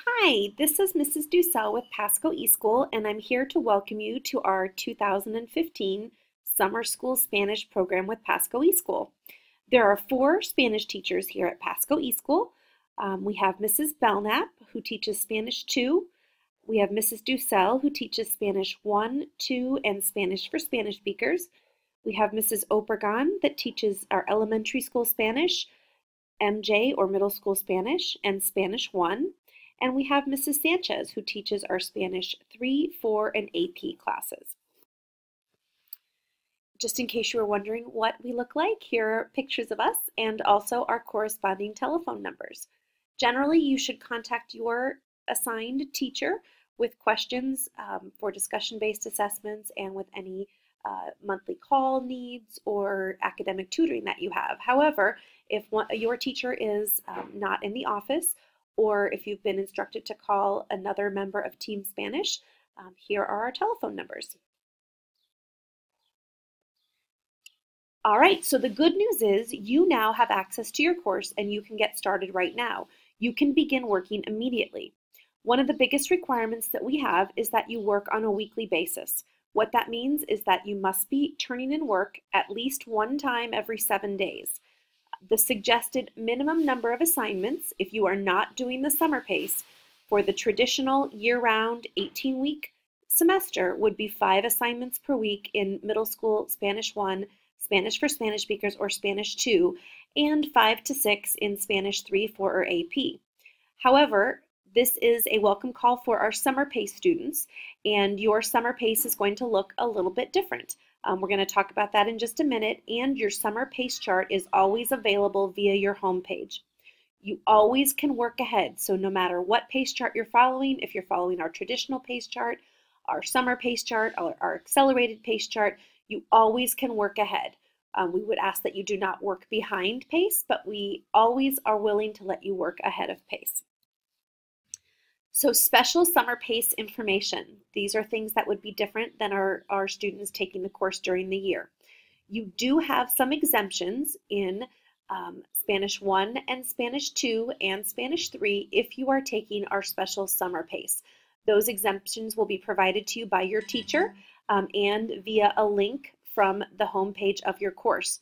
Hi, this is Mrs. Dussel with Pasco eSchool, and I'm here to welcome you to our 2015 Summer School Spanish program with Pasco eSchool. There are 4 Spanish teachers here at Pasco eSchool. We have Mrs. Belknap, who teaches Spanish 2. We have Mrs. Dussel, who teaches Spanish 1, 2, and Spanish for Spanish speakers. We have Mrs. Obregon that teaches our elementary school Spanish, MJ or middle school Spanish, and Spanish 1. And we have Mrs. Sanchez, who teaches our Spanish 3, 4, and AP classes. Just in case you were wondering what we look like, here are pictures of us and also our corresponding telephone numbers. Generally, you should contact your assigned teacher with questions for discussion-based assessments and with any monthly call needs or academic tutoring that you have. However, if your teacher is not in the office, or if you've been instructed to call another member of Team Spanish, here are our telephone numbers. All right, so the good news is you now have access to your course and you can get started right now. You can begin working immediately. One of the biggest requirements that we have is that you work on a weekly basis. What that means is that you must be turning in work at least one time every 7 days. The suggested minimum number of assignments, if you are not doing the summer pace, for the traditional year-round 18-week semester would be 5 assignments per week in middle school Spanish 1, Spanish for Spanish speakers, or Spanish 2, and 5 to 6 in Spanish 3, 4, or AP. However, this is a welcome call for our summer pace students, and your summer pace is going to look a little bit different. We're going to talk about that in just a minute, and your summer pace chart is always available via your home page. You always can work ahead, so no matter what pace chart you're following, if you're following our traditional pace chart, our summer pace chart, or our accelerated pace chart, you always can work ahead. We would ask that you do not work behind pace, but we always are willing to let you work ahead of pace. So special summer pace information. These are things that would be different than our students taking the course during the year. You do have some exemptions in Spanish 1 and Spanish 2 and Spanish 3 if you are taking our special summer pace. Those exemptions will be provided to you by your teacher and via a link from the home page of your course.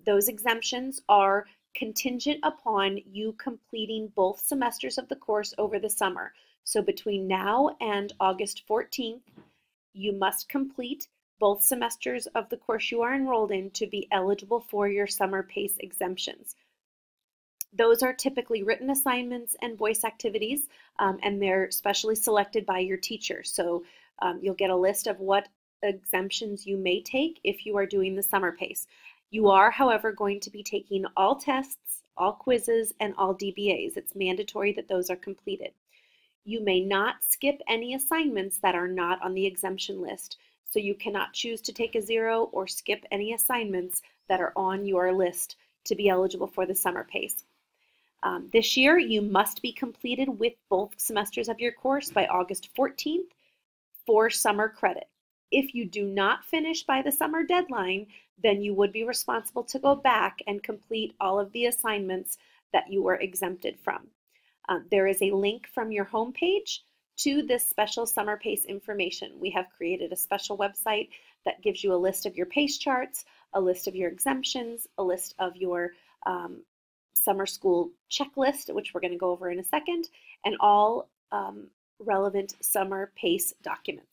Those exemptions are contingent upon you completing both semesters of the course over the summer. So between now and August 14th, you must complete both semesters of the course you are enrolled in to be eligible for your summer pace exemptions. Those are typically written assignments and voice activities, and they're specially selected by your teacher. So you'll get a list of what exemptions you may take if you are doing the summer pace. You are, however, going to be taking all tests, all quizzes, and all DBAs. It's mandatory that those are completed. You may not skip any assignments that are not on the exemption list, so you cannot choose to take a 0 or skip any assignments that are on your list to be eligible for the summer pace. This year, you must be completed with both semesters of your course by August 14th for summer credit. If you do not finish by the summer deadline, then you would be responsible to go back and complete all of the assignments that you were exempted from. There is a link from your home page to this special summer pace information. We have created a special website that gives you a list of your pace charts, a list of your exemptions, a list of your summer school checklist, which we're going to go over in a second, and all relevant summer pace documents.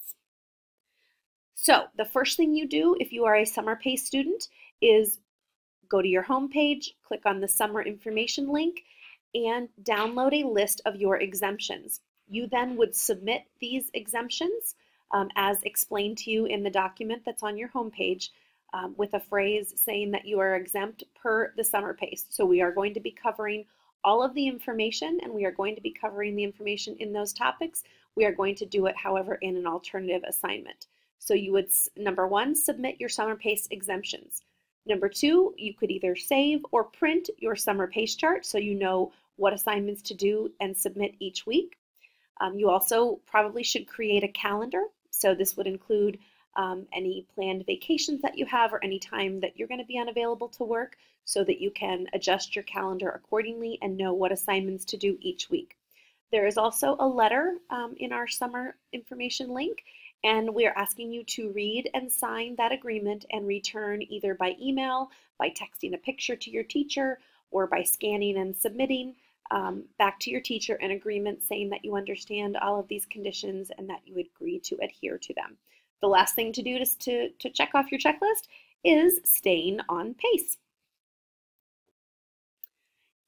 So the first thing you do if you are a summer pace student is go to your home page, click on the summer information link, and download a list of your exemptions. You then would submit these exemptions as explained to you in the document that's on your home page with a phrase saying that you are exempt per the summer pace. So we are going to be covering all of the information, and we are going to be covering the information in those topics. We are going to do it, however, in an alternative assignment. So you would, number 1, submit your summer pace exemptions. Number 2, you could either save or print your summer pace chart so you know what assignments to do and submit each week. You also probably should create a calendar. So this would include any planned vacations that you have or any time that you're going to be unavailable to work so that you can adjust your calendar accordingly and know what assignments to do each week. There is also a letter in our summer information link, and we are asking you to read and sign that agreement and return either by email, by texting a picture to your teacher, or by scanning and submitting back to your teacher an agreement saying that you understand all of these conditions and that you agree to adhere to them. The last thing to do to check off your checklist is staying on pace.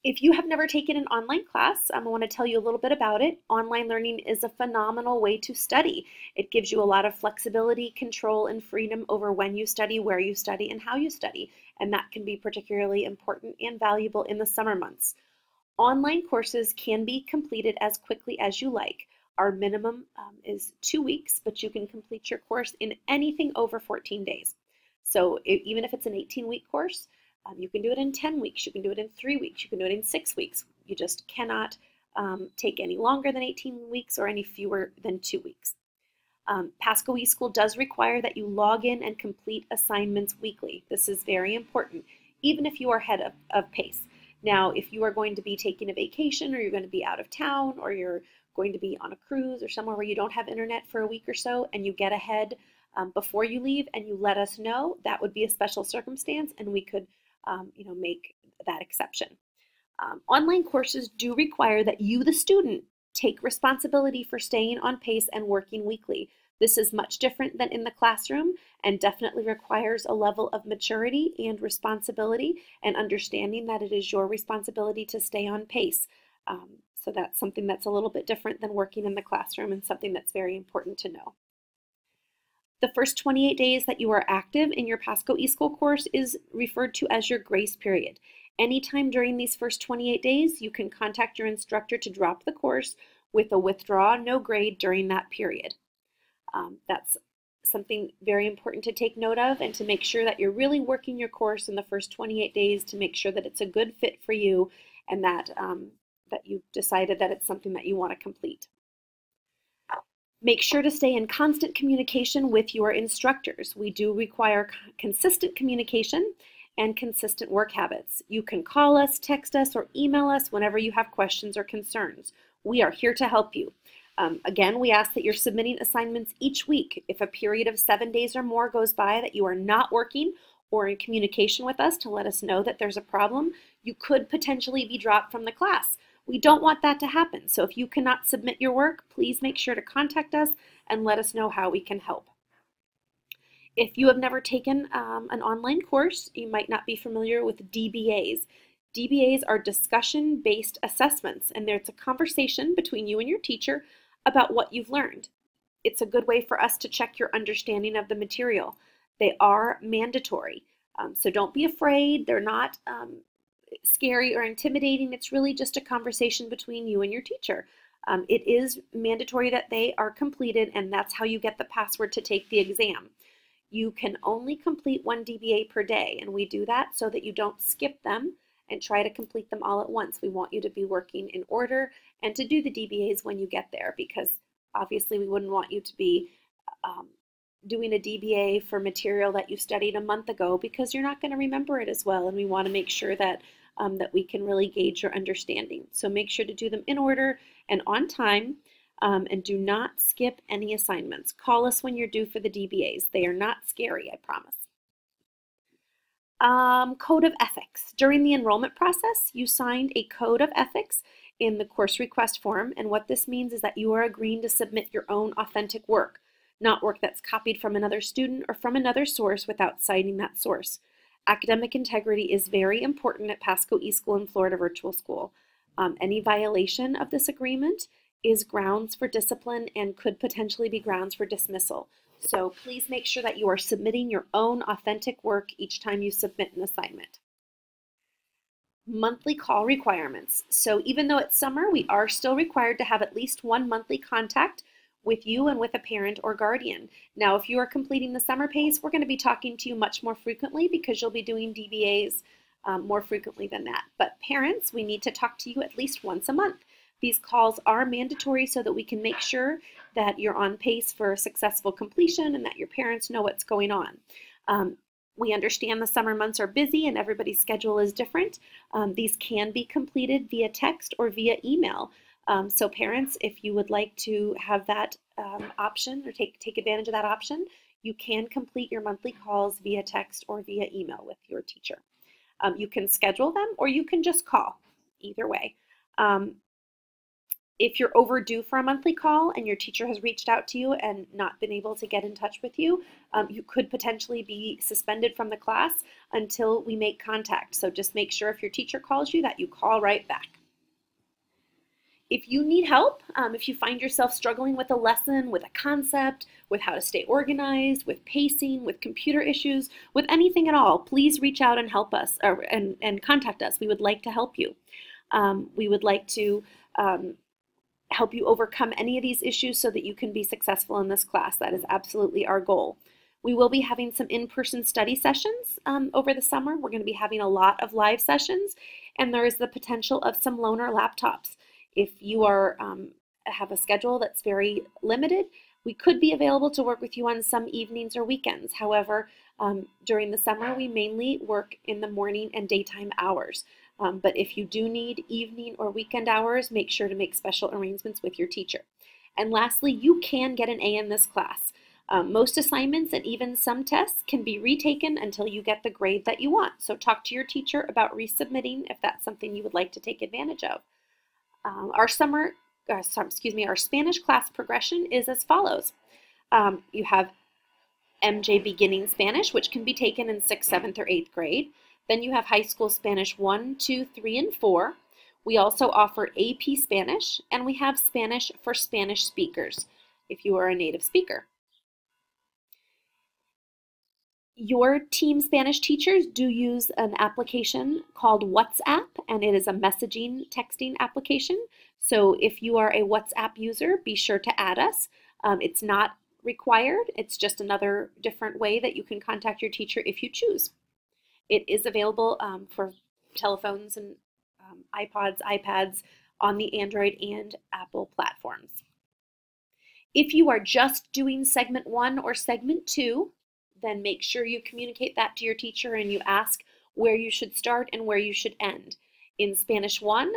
If you have never taken an online class, I want to tell you a little bit about it. Online learning is a phenomenal way to study. It gives you a lot of flexibility, control, and freedom over when you study, where you study, and how you study. And that can be particularly important and valuable in the summer months. Online courses can be completed as quickly as you like. Our minimum is 2 weeks, but you can complete your course in anything over 14 days. So even if it's an 18-week course, you can do it in 10 weeks, you can do it in 3 weeks, you can do it in 6 weeks. You just cannot take any longer than 18 weeks or any fewer than 2 weeks. Pasco eSchool does require that you log in and complete assignments weekly. This is very important, even if you are ahead of pace. Now, if you are going to be taking a vacation, or you're going to be out of town, or you're going to be on a cruise or somewhere where you don't have internet for a week or so, and you get ahead before you leave and you let us know, that would be a special circumstance, and we could make that exception. Online courses do require that you, the student, take responsibility for staying on pace and working weekly. This is much different than in the classroom and definitely requires a level of maturity and responsibility and understanding that it is your responsibility to stay on pace. So that's something that's a little bit different than working in the classroom and something that's very important to know. The first 28 days that you are active in your Pasco eSchool course is referred to as your grace period. Anytime during these first 28 days, you can contact your instructor to drop the course with a withdraw no grade during that period. That's something very important to take note of, and to make sure that you're really working your course in the first 28 days to make sure that it's a good fit for you and that, that you've decided that it's something that you want to complete. Make sure to stay in constant communication with your instructors. We do require consistent communication and consistent work habits. You can call us, text us, or email us whenever you have questions or concerns. We are here to help you. Again, we ask that you're submitting assignments each week. If a period of 7 days or more goes by that you are not working or in communication with us to let us know that there's a problem, you could potentially be dropped from the class. We don't want that to happen, so if you cannot submit your work, please make sure to contact us and let us know how we can help. If you have never taken an online course, you might not be familiar with DBAs. DBAs are discussion-based assessments, and there's a conversation between you and your teacher about what you've learned. It's a good way for us to check your understanding of the material. They are mandatory, so don't be afraid. They're not scary or intimidating. It's really just a conversation between you and your teacher. It is mandatory that they are completed, and that's how you get the password to take the exam. You can only complete 1 DBA per day, and we do that so that you don't skip them and try to complete them all at once. We want you to be working in order and to do the DBAs when you get there, because obviously we wouldn't want you to be doing a DBA for material that you studied a month ago, because you're not going to remember it as well, and we want to make sure that that we can really gauge your understanding. So make sure to do them in order and on time, and do not skip any assignments. Call us when you're due for the DBAs. They are not scary, I promise. Code of ethics. During the enrollment process, you signed a code of ethics in the course request form, and what this means is that you are agreeing to submit your own authentic work, not work that's copied from another student or from another source without citing that source. Academic integrity is very important at Pasco eSchool and Florida Virtual School. Any violation of this agreement is grounds for discipline and could potentially be grounds for dismissal. So please make sure that you are submitting your own authentic work each time you submit an assignment. Monthly call requirements. So even though it's summer, we are still required to have at least 1 monthly contact with you and with a parent or guardian. Now, if you are completing the summer pace, we're going to be talking to you much more frequently because you'll be doing DBAs more frequently than that. But parents, we need to talk to you at least once a month. These calls are mandatory so that we can make sure that you're on pace for successful completion and that your parents know what's going on. We understand the summer months are busy and everybody's schedule is different. These can be completed via text or via email. So parents, if you would like to have that option or take advantage of that option, you can complete your monthly calls via text or via email with your teacher. You can schedule them or you can just call, either way. If you're overdue for a monthly call and your teacher has reached out to you and not been able to get in touch with you, you could potentially be suspended from the class until we make contact. So just make sure if your teacher calls you that you call right back. If you need help, if you find yourself struggling with a lesson, with a concept, with how to stay organized, with pacing, with computer issues, with anything at all, please reach out and help us and contact us. We would like to help you. We would like to help you overcome any of these issues so that you can be successful in this class. That is absolutely our goal. We will be having some in-person study sessions over the summer. We're going to be having a lot of live sessions, and there is the potential of some loaner laptops. If you are have a schedule that's very limited, we could be available to work with you on some evenings or weekends. However, during the summer, we mainly work in the morning and daytime hours. But if you do need evening or weekend hours, make sure to make special arrangements with your teacher. And lastly, you can get an A in this class. Most assignments and even some tests can be retaken until you get the grade that you want. So talk to your teacher about resubmitting if that's something you would like to take advantage of. Our Spanish class progression is as follows. You have MJ Beginning Spanish, which can be taken in 6th, 7th, or 8th grade. Then you have High School Spanish 1, 2, 3, and 4. We also offer AP Spanish, and we have Spanish for Spanish speakers, if you are a native speaker. Your team Spanish teachers do use an application called WhatsApp, and it is a messaging texting application. So if you are a WhatsApp user, be sure to add us. It's not required. It's just another different way that you can contact your teacher if you choose. It is available for telephones and iPods, iPads on the Android and Apple platforms. If you are just doing segment 1 or segment 2, then make sure you communicate that to your teacher and you ask where you should start and where you should end. In Spanish 1,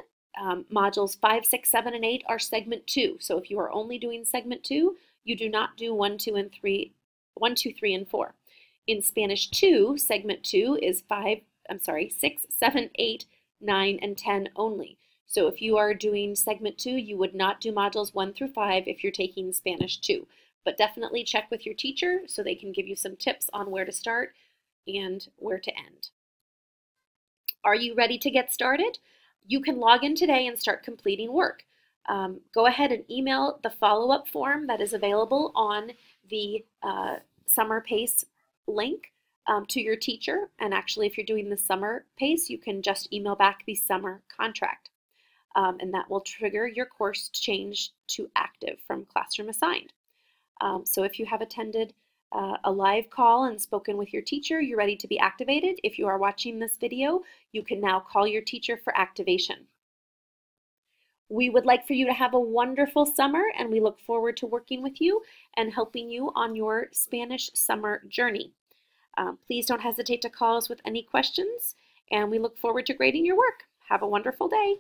modules 5, 6, 7, and 8 are segment 2. So if you are only doing segment 2, you do not do 1, 2, 3, and 4. In Spanish 2, segment 2 is 6, 7, 8, 9, and 10 only. So if you are doing segment 2, you would not do modules 1 through 5 if you're taking Spanish 2. But definitely check with your teacher so they can give you some tips on where to start and where to end. Are you ready to get started? You can log in today and start completing work. Go ahead and email the follow-up form that is available on the Summer PACE link to your teacher. And actually, if you're doing the summer PACE, you can just email back the summer contract. And that will trigger your course change to active from classroom assigned. So if you have attended a live call and spoken with your teacher, you're ready to be activated. If you are watching this video, you can now call your teacher for activation. We would like for you to have a wonderful summer, and we look forward to working with you and helping you on your Spanish summer journey. Please don't hesitate to call us with any questions, and we look forward to grading your work. Have a wonderful day.